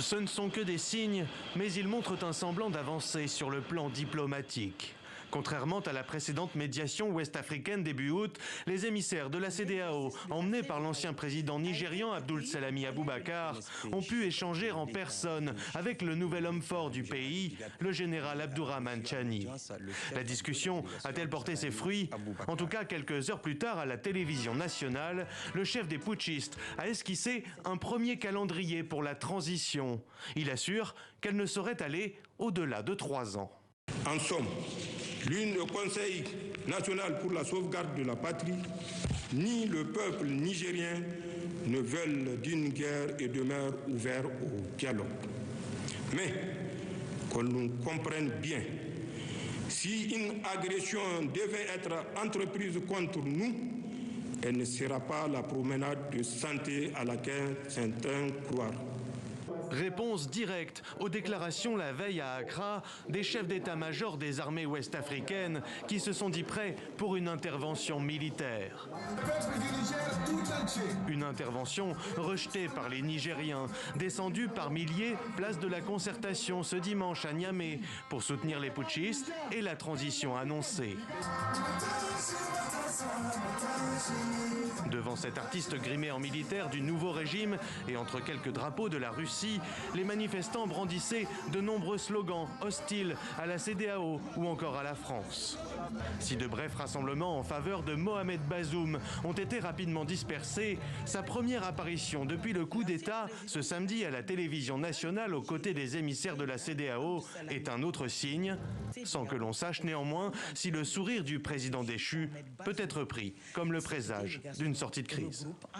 Ce ne sont que des signes, mais ils montrent un semblant d'avancée sur le plan diplomatique. Contrairement à la précédente médiation ouest-africaine début août, les émissaires de la CEDEAO, emmenés par l'ancien président nigérian Abdul Salami Abubakar, ont pu échanger en personne avec le nouvel homme fort du pays, le général Abdourahmane Chani. La discussion a-t-elle porté ses fruits? En tout cas, quelques heures plus tard, à la télévision nationale, le chef des putschistes a esquissé un premier calendrier pour la transition. Il assure qu'elle ne saurait aller au-delà de 3 ans. En somme, ni le Conseil national pour la sauvegarde de la patrie, ni le peuple nigérien ne veulent d'une guerre et demeurent ouverts au dialogue. Mais qu'on nous comprenne bien, si une agression devait être entreprise contre nous, elle ne sera pas la promenade de santé à laquelle certains croient. Réponse directe aux déclarations la veille à Accra des chefs d'état-major des armées ouest-africaines qui se sont dit prêts pour une intervention militaire. Une intervention rejetée par les Nigériens, descendus par milliers place de la Concertation ce dimanche à Niamey pour soutenir les putschistes et la transition annoncée. Devant cet artiste grimé en militaire du nouveau régime et entre quelques drapeaux de la Russie, les manifestants brandissaient de nombreux slogans hostiles à la CEDEAO ou encore à la France. Si de brefs rassemblements en faveur de Mohamed Bazoum ont été rapidement dispersés, sa première apparition depuis le coup d'État ce samedi à la télévision nationale aux côtés des émissaires de la CEDEAO est un autre signe, sans que l'on sache néanmoins si le sourire du président déchu peut être pris comme le présage d'une sortie de crise.